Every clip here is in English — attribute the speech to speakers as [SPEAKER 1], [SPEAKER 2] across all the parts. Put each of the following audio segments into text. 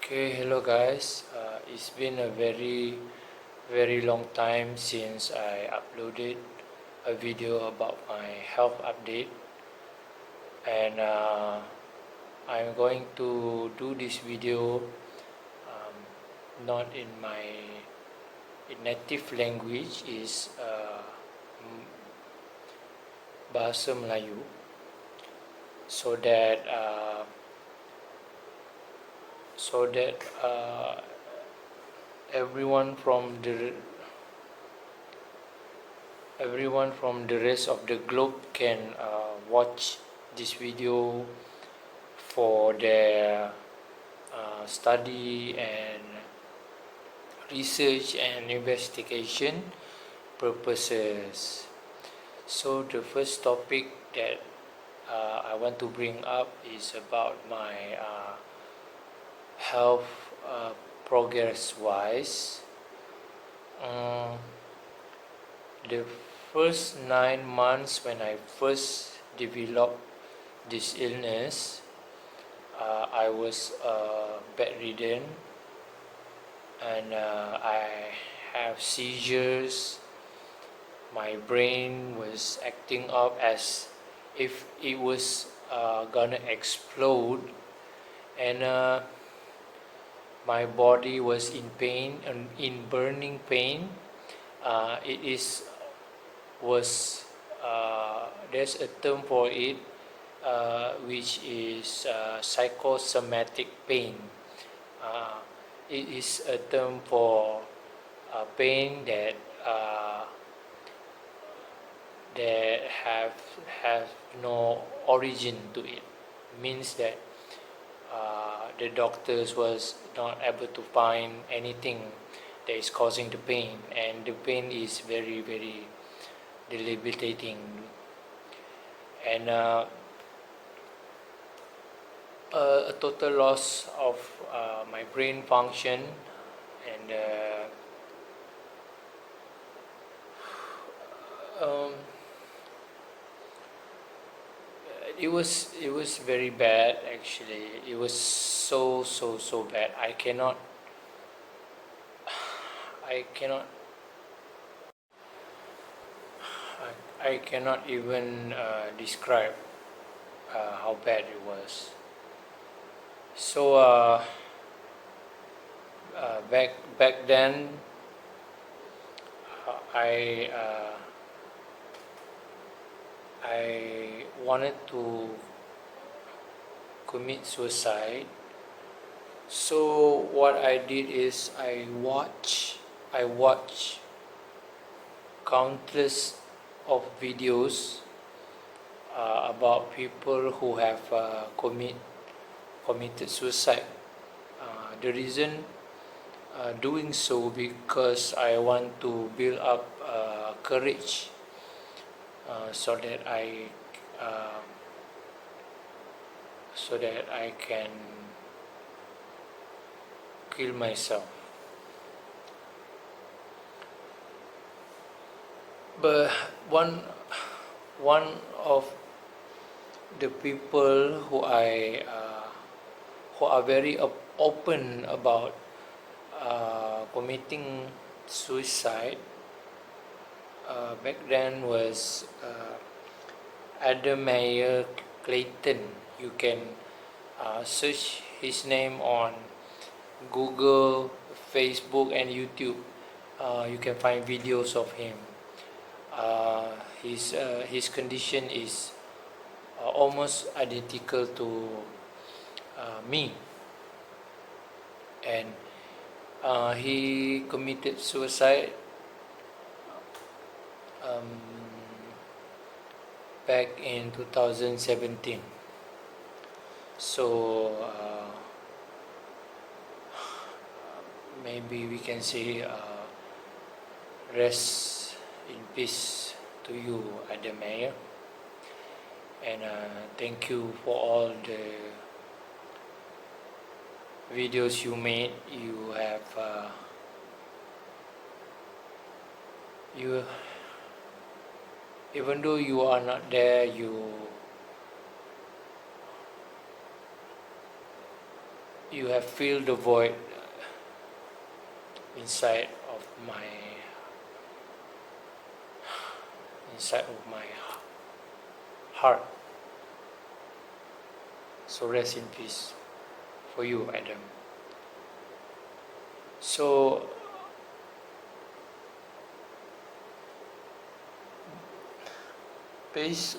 [SPEAKER 1] Okay, hello guys. It's been a very long time since I uploaded a video about my health update, and I'm going to do this video not in my native language, is Bahasa Melayu, so that everyone from the rest of the globe can watch this video for their study and research and investigation purposes. So the first topic that I want to bring up is about my health progress wise. The first 9 months when I first developed this illness, I was bedridden, and I have seizures. My brain was acting up as if it was gonna explode, and my body was in pain and in burning pain. There's a term for it, which is psychosomatic pain. It is a term for pain that have no origin to it. Means that the doctors was not able to find anything that is causing the pain, and the pain is very debilitating, and a total loss of my brain function, and it was very bad. Actually, it was so bad. I cannot even describe how bad it was. So back then, I wanted to commit suicide. So what I did is I watched countless of videos about people who have committed suicide. The reason doing so, because I want to build up courage, so that I can kill myself. But one of the people who are very open about committing suicide back then was Maier-Clayton. You can search his name on Google, Facebook, and YouTube. You can find videos of him. His condition is almost identical to me, and he committed suicide back in 2017. So maybe we can say rest in peace to you, Ademaya, and thank you for all the videos you made. You have even though you are not there, you have filled the void inside of my heart. So rest in peace for you, Adam. So based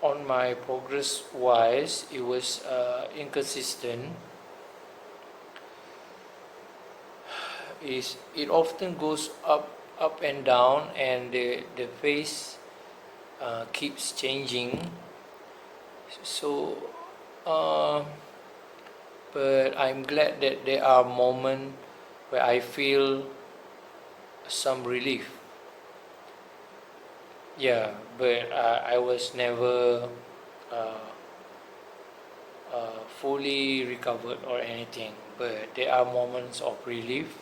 [SPEAKER 1] on my progress wise, it was inconsistent. It often goes up and down, and the phase keeps changing. So but I'm glad that there are moments where I feel some relief. Yeah, but I was never uh, fully recovered or anything. But there are moments of relief,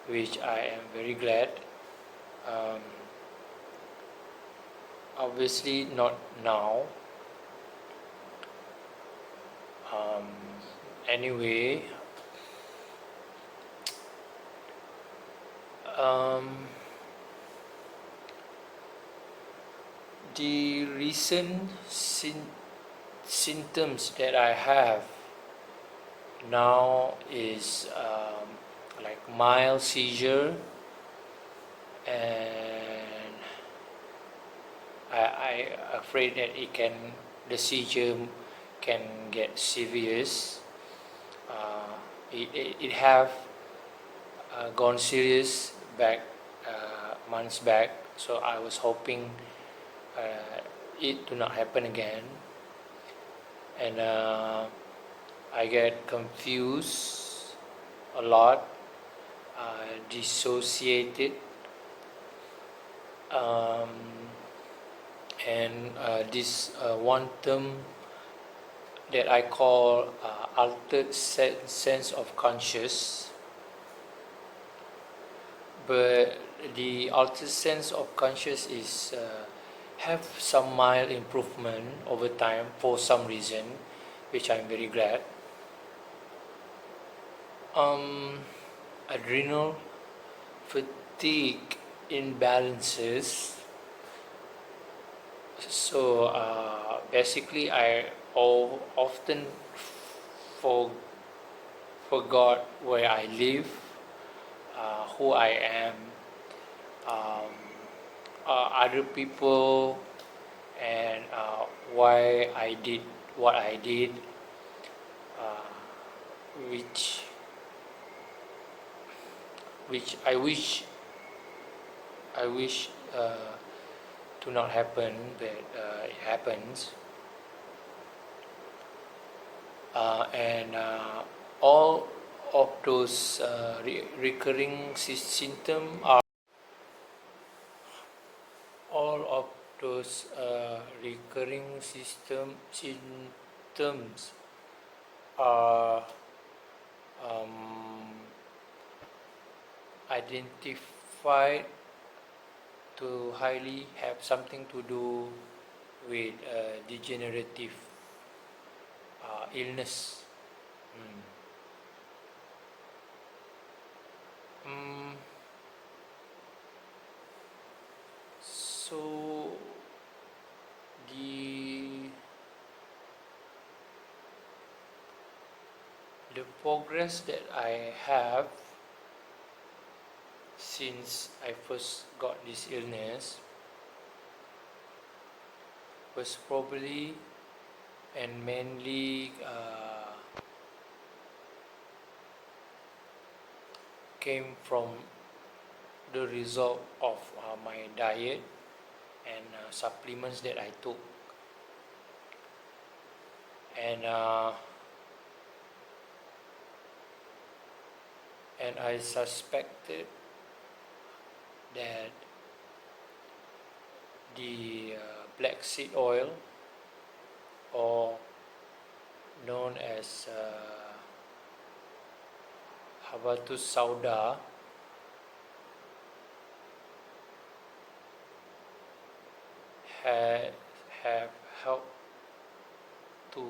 [SPEAKER 1] which I am very glad. Um, Obviously, not now. Um, anyway, the recent symptoms that I have now is like mild seizure, and I afraid that the seizure can get serious. It have gone serious months back, so I was hoping it to not happen again. And I get confused a lot, dissociated, and this one term that I call altered sense of conscious. But the altered sense of conscious is have some mild improvement over time for some reason, which I'm very glad. Adrenal fatigue imbalances. So basically, I often forgot where I live, who I am, other people, and why I did what I did, which I wish to not happen, but it happens. And all of those recurring symptoms are symptoms are identified to highly have something to do with degenerative illness. So the progress that I have since I first got this illness was probably and mainly came from the result of my diet and supplements that I took. And I suspected that the black seed oil, or known as habatus sauda, have helped to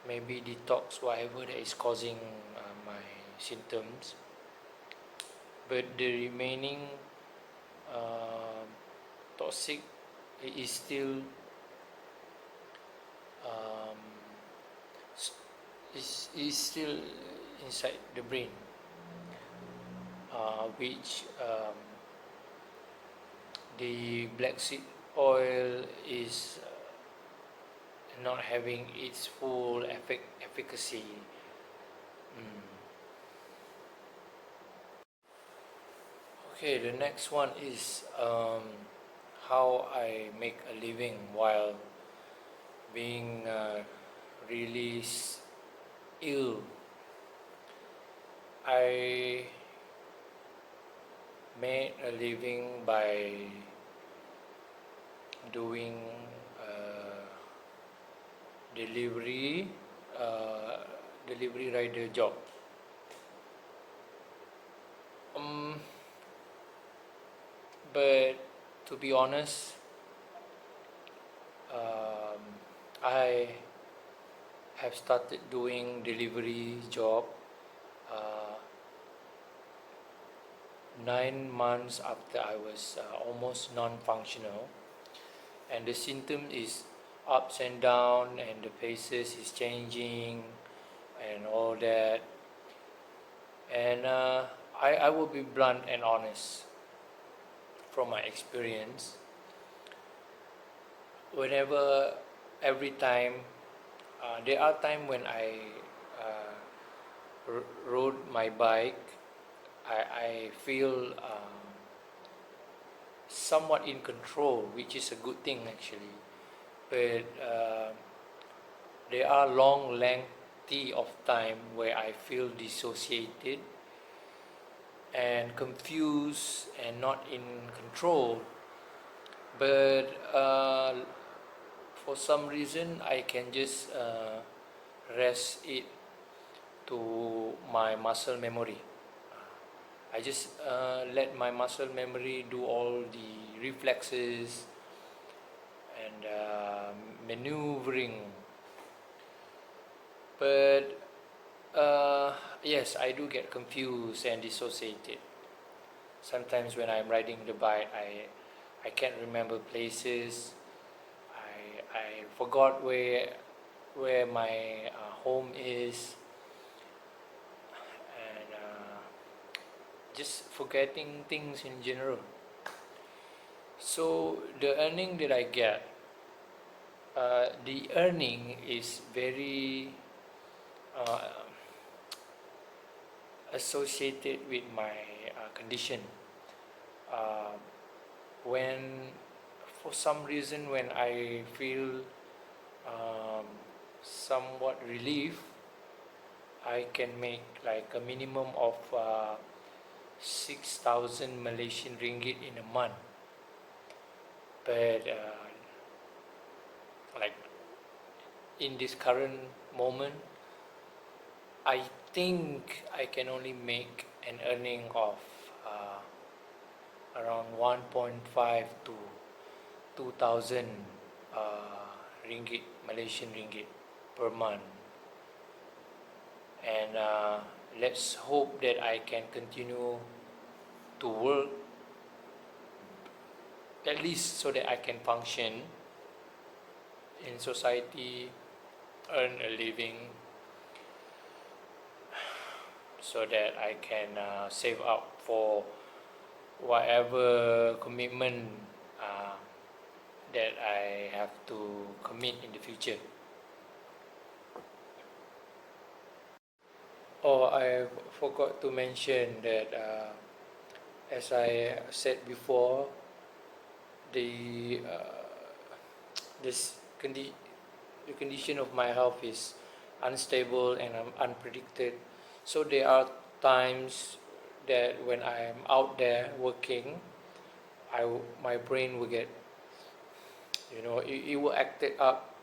[SPEAKER 1] maybe detox whatever that is causing my symptoms, but the remaining toxic is still um, is still inside the brain, which the black seed oil is not having its full efficacy. Okay, the next one is how I make a living while being really ill. I made a living by doing delivery rider job. But to be honest, I have started doing delivery job 9 months after I was almost non-functional, and the symptom is ups and down, and the faces is changing and all that. And I will be blunt and honest from my experience. Every time, there are times when I rode my bike, I feel somewhat in control, which is a good thing actually. But there are long lengthy of time where I feel dissociated and confused and not in control. But for some reason I can just rest it to my muscle memory. I just let my muscle memory do all the reflexes and maneuvering. But yes, I do get confused and dissociated. Sometimes when I'm riding the bike, I can't remember places. I forgot where my home is, and just forgetting things in general. So the earning that I get, the earning is very associated with my condition. When for some reason when I feel somewhat relief, I can make like a minimum of 6,000 Malaysian ringgit in a month. But like in this current moment, I think I can only make an earning of around 1.5 to 2,000 ringgit, Malaysian ringgit per month. And let's hope that I can continue to work, at least so that I can function in society, earn a living, so that I can save up for whatever commitment that I have to commit in the future. Oh, I forgot to mention that as I said before, the condition of my health is unstable and unpredicted. So there are times that when I am out there working, my brain will get, it will act it up,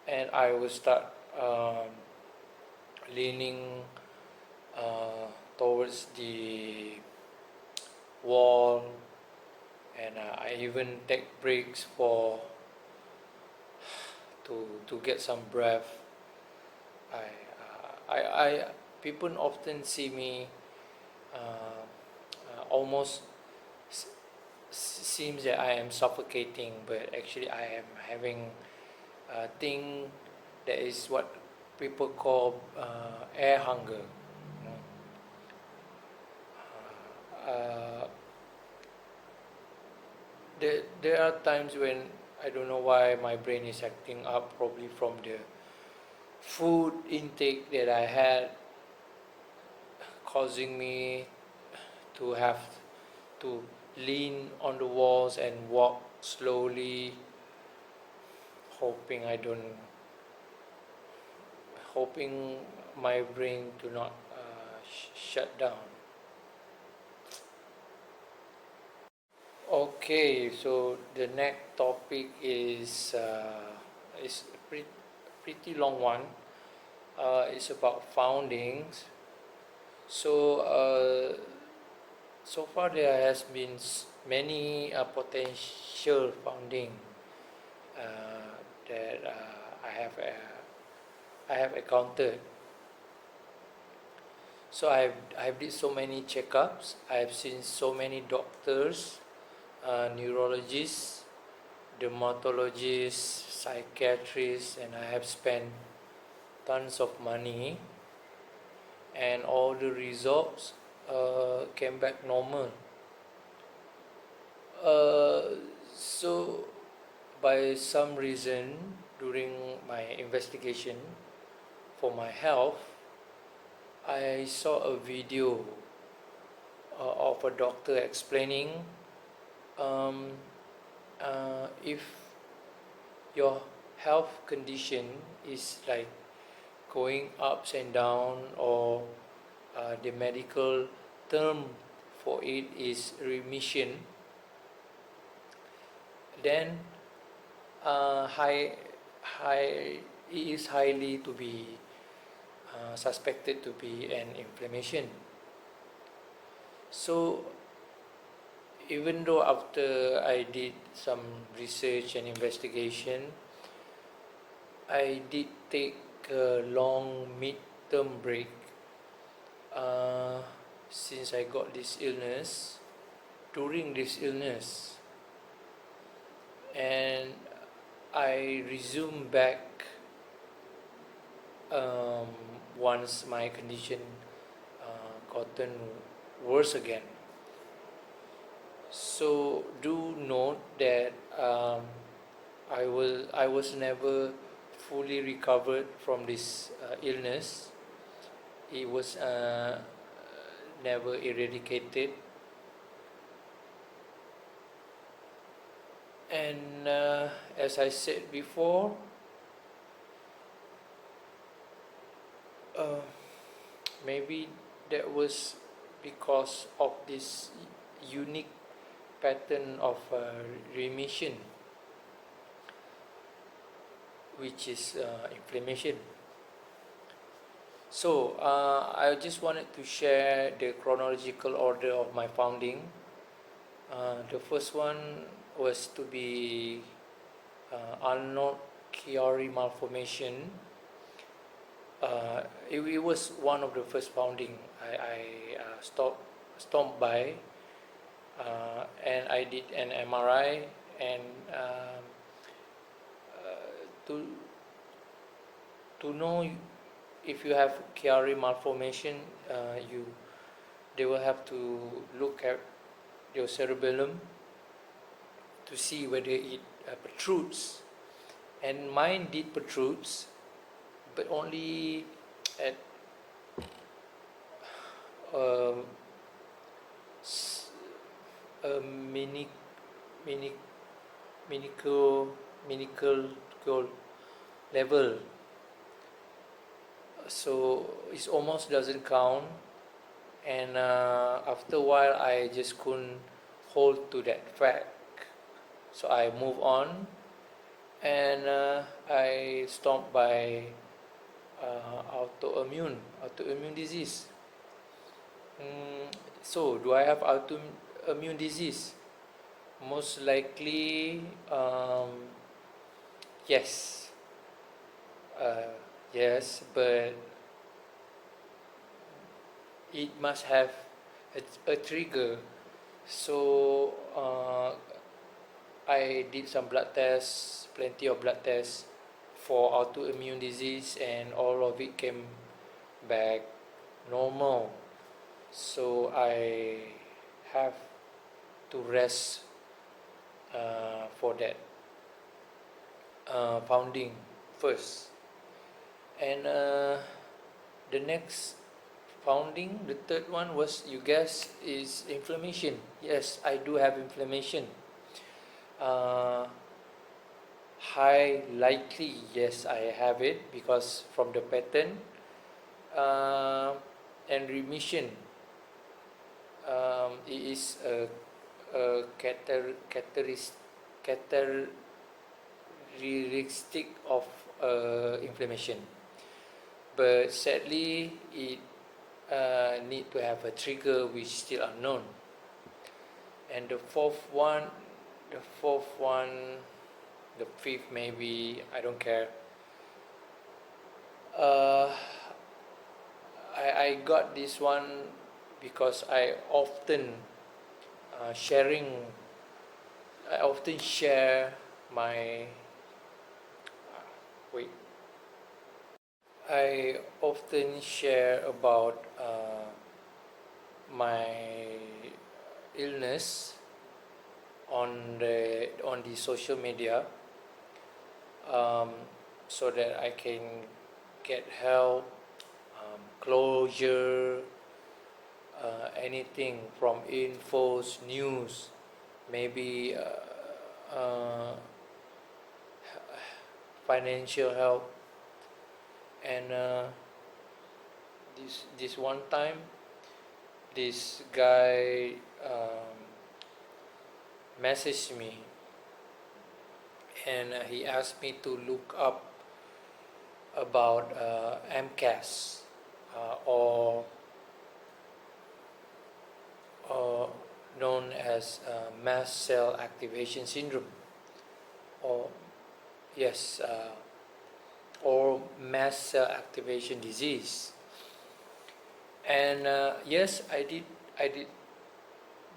[SPEAKER 1] and I will start leaning towards the wall, and I even take breaks to get some breath. I people often see me almost seems that I am suffocating, but actually I am having a thing that is what people call air hunger. You know. There are times when I don't know why my brain is acting up, probably from the food intake that I had, causing me to have to lean on the walls and walk slowly, hoping I don't, hoping my brain do not shut down. Okay, so the next topic is a pretty long one. It's about foundings. So so far there has been many potential founding that I have encountered. So I've did so many checkups. I've seen so many doctors, neurologists, dermatologists, psychiatrists, and I have spent tons of money, and all the results came back normal. So by some reason during my investigation for my health, I saw a video of a doctor explaining if your health condition is like going ups and down, or the medical term for it is remission, then it is highly to be suspected to be an inflammation. So even though after I did some research and investigation, I did take a long mid-term break since I got this illness, during this illness, and I resumed back once my condition gotten worse again. So do note that I was never fully recovered from this illness. It was never eradicated, and as I said before, maybe that was because of this unique pattern of remission, which is inflammation. So I just wanted to share the chronological order of my founding. The first one was to be unknown Chiari malformation. It was one of the first founding I stopped by, and I did an MRI, and to know if you have Chiari malformation, they will have to look at your cerebellum to see whether it protrudes, and mine did protrudes, but only at a minuscule level, so it almost doesn't count, and after a while I just couldn't hold to that fact, so I move on, and I stopped by autoimmune disease. So do I have autoimmune disease? Most likely, yes. yes, but it must have a trigger. So I did some blood tests, plenty of blood tests for autoimmune disease, and all of it came back normal. So I have to rest for that founding first. And the next founding, the third one was, you guess, is inflammation. Yes, I do have inflammation. High likely, yes, I have it, because from the pattern and remission, it is a characteristic of inflammation, but sadly it need to have a trigger which is still unknown. And the fourth one, the fifth maybe, I don't care. I got this one because I often share my wait. I often share about my illness on the social media, so that I can get help, closure, anything from infos, news, maybe financial help. And this one time, this guy messaged me, and he asked me to look up about MCAS, or known as mast cell activation syndrome, or yes, or mast cell activation disease. And yes, I did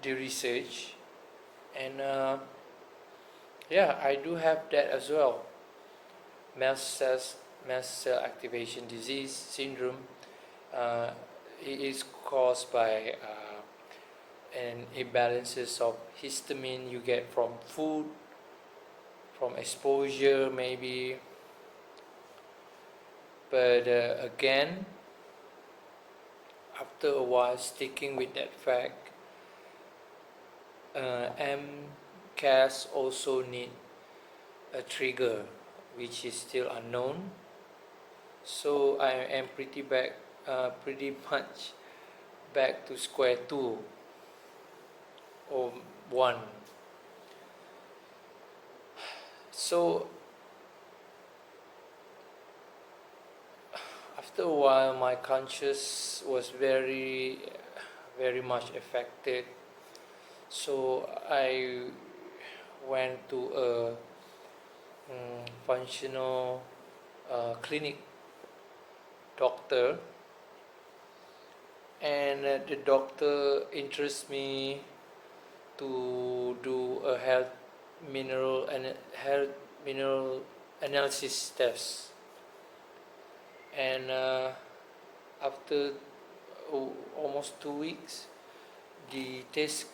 [SPEAKER 1] the research, and yeah, I do have that as well. Mast cell activation disease syndrome. It is caused by an imbalances of histamine you get from food, from exposure maybe. But again, after a while sticking with that fact, MCAS also need a trigger which is still unknown. So I am pretty much back to square two or one. So after a while, my conscious was very much affected. So I went to a functional clinic doctor, and the doctor interests me to do a health mineral analysis test. And after almost 2 weeks, the test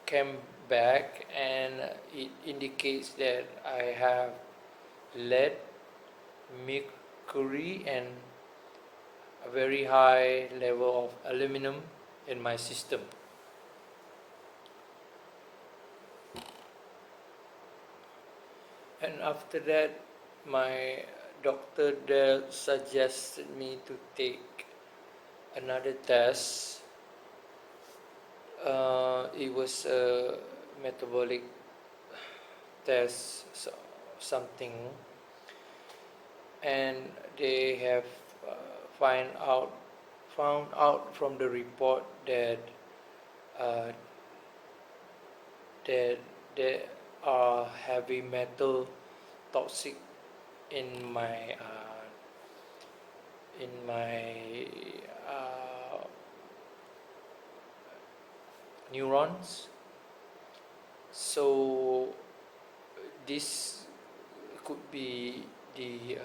[SPEAKER 1] came back, and it indicates that I have lead, mercury, and a very high level of aluminum in my system. And after that, my doctor there suggested me to take another test. It was a metabolic test, something, and they have found out from the report that there are heavy metal toxic in my in my neurons. So this could be the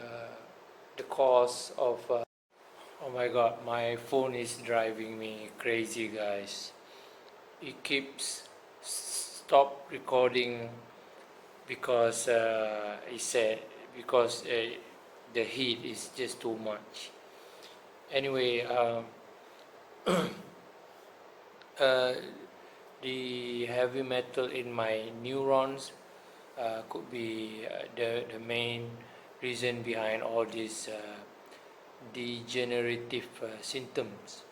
[SPEAKER 1] cause of oh my god, my phone is driving me crazy, guys. It keeps stop recording because it said because the heat is just too much. Anyway, the heavy metal in my neurons could be the main reason behind all these degenerative symptoms.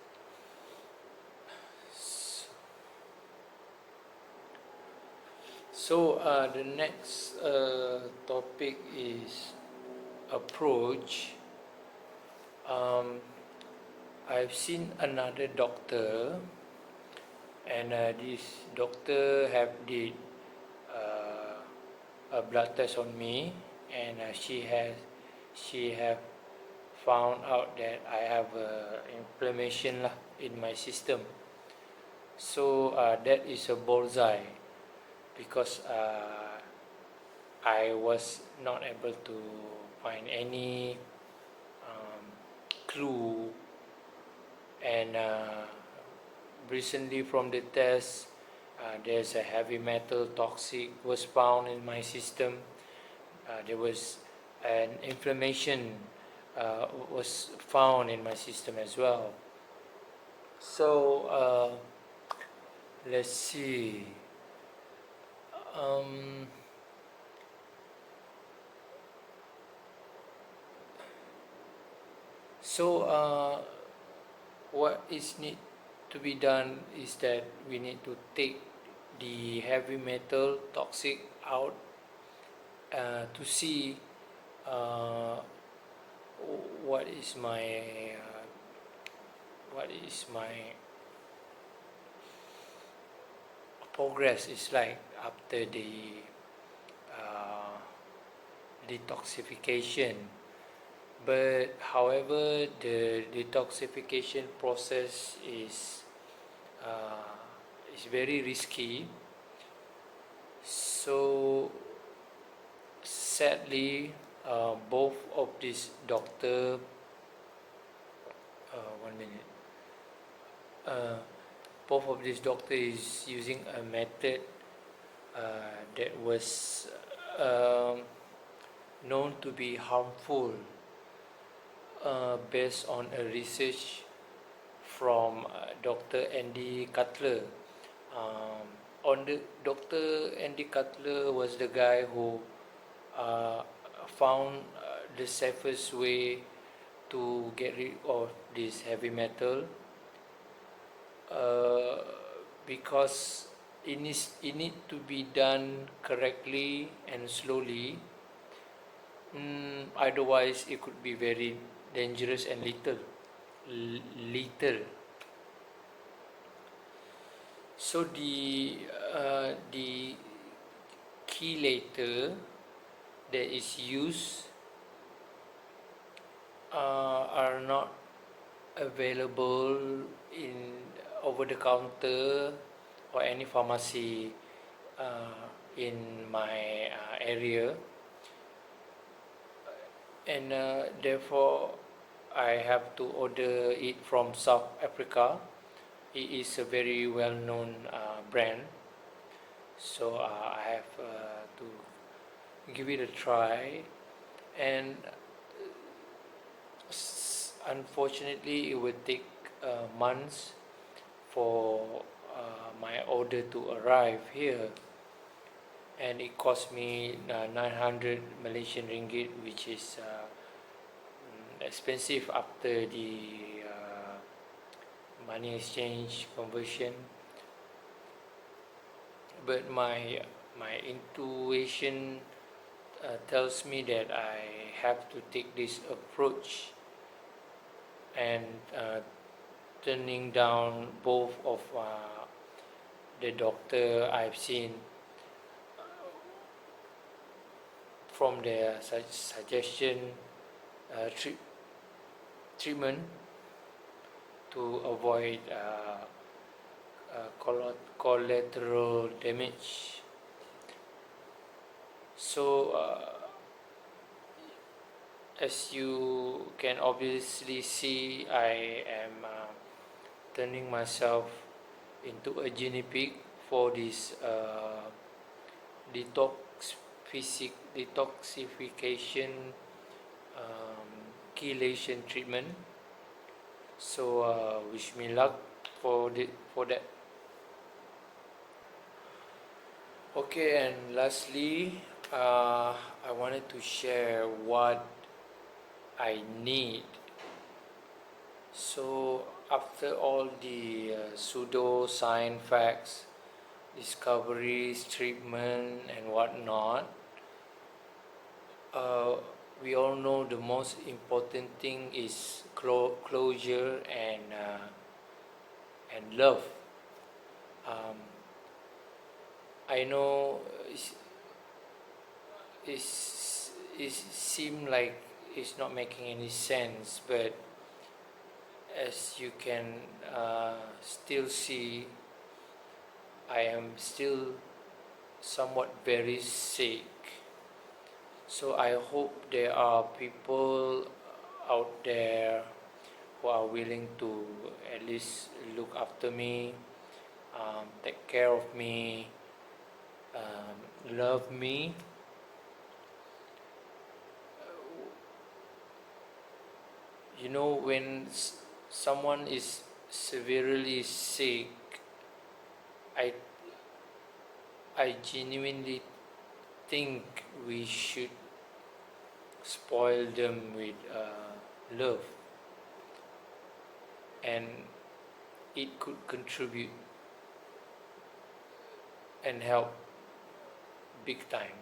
[SPEAKER 1] So the next topic is approach. I've seen another doctor, and this doctor have did a blood test on me, and she have found out that I have inflammation in my system. So that is a bullseye, because I was not able to find any clue, and recently from the test there's a heavy metal toxic was found in my system. There was an inflammation was found in my system as well. So let's see. So what is need to be done is that we need to take the heavy metal toxic out to see what is my progress is like after the detoxification. But however, the detoxification process is very risky. So sadly, both of these doctor, both of these doctor is using a method that was known to be harmful, based on a research from Dr. Andy Cutler. Dr. Andy Cutler was the guy who found the safest way to get rid of this heavy metal, because it need to be done correctly and slowly. Otherwise, it could be very dangerous and lethal. So the chelator that is used are not available in over the counter or any pharmacy in my area, and therefore I have to order it from South Africa. It is a very well-known brand, so I have to give it a try, and unfortunately it will take months for my order to arrive here, and it cost me 900 Malaysian ringgit, which is expensive after the money exchange conversion. But my intuition tells me that I have to take this approach, and turning down both of the doctor I've seen from their suggestion treatment to avoid collateral damage. So as you can obviously see, I am turning myself into a guinea pig for this detoxification chelation treatment. So wish me luck for that. Okay, and lastly, I wanted to share what I need. So after all the pseudo-science facts, discoveries, treatment, and whatnot, we all know the most important thing is closure and love. I know it seems like it's not making any sense, but as you can still see, I am still somewhat very sick. So I hope there are people out there who are willing to at least look after me, take care of me, love me. You know, when someone is severely sick, I genuinely think we should spoil them with love, and it could contribute and help big time.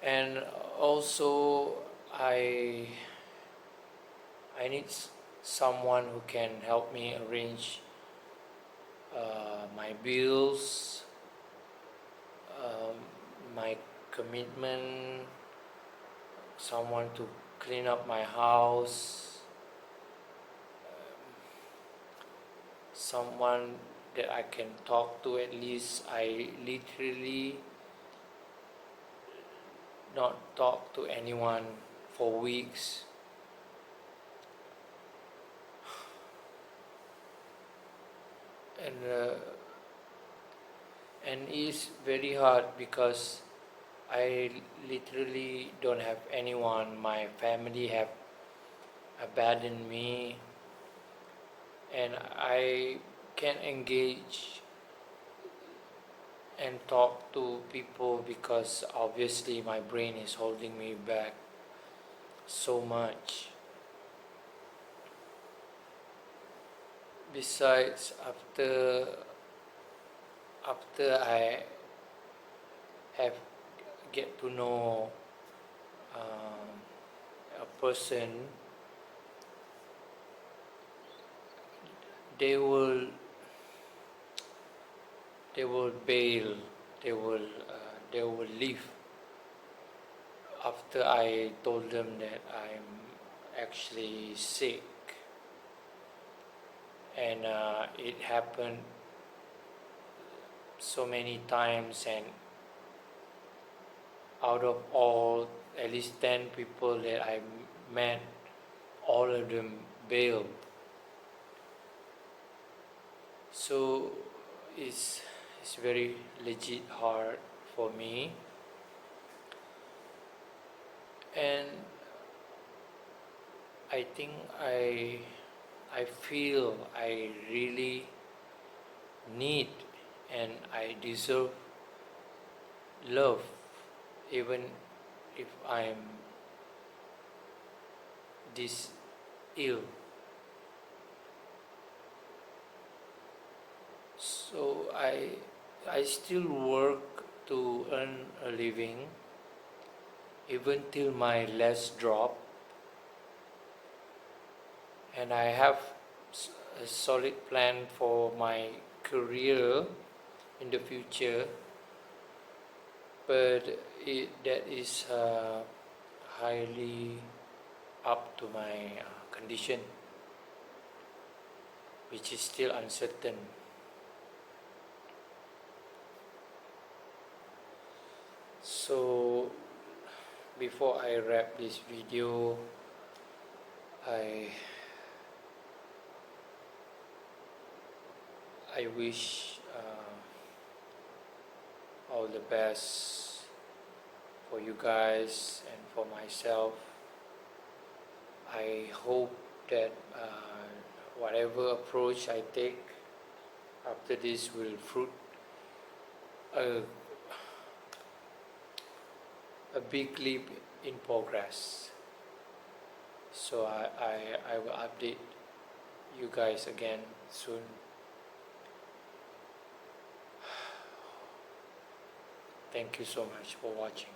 [SPEAKER 1] And also I need someone who can help me arrange my bills, my commitment, someone to clean up my house, someone that I can talk to at least. I literally not talk to anyone for weeks. And it's very hard because I literally don't have anyone. My family have abandoned me, and I can't engage and talk to people because obviously my brain is holding me back so much. Besides, after I have get to know a person, they will bail, they will leave after I told them that I'm actually sick. And it happened so many times, and out of all at least 10 people that I met, all of them bailed. So it's very legit hard for me, and I think I feel I really need and I deserve love, even if I'm this ill. So I still work to earn a living, even till my last drop, and I have a solid plan for my career in the future. but that is highly up to my condition, which is still uncertain. So before I wrap this video, I wish all the best for you guys and for myself. I hope that whatever approach I take after this will fruit a big leap in progress. So I will update you guys again soon. Thank you so much for watching.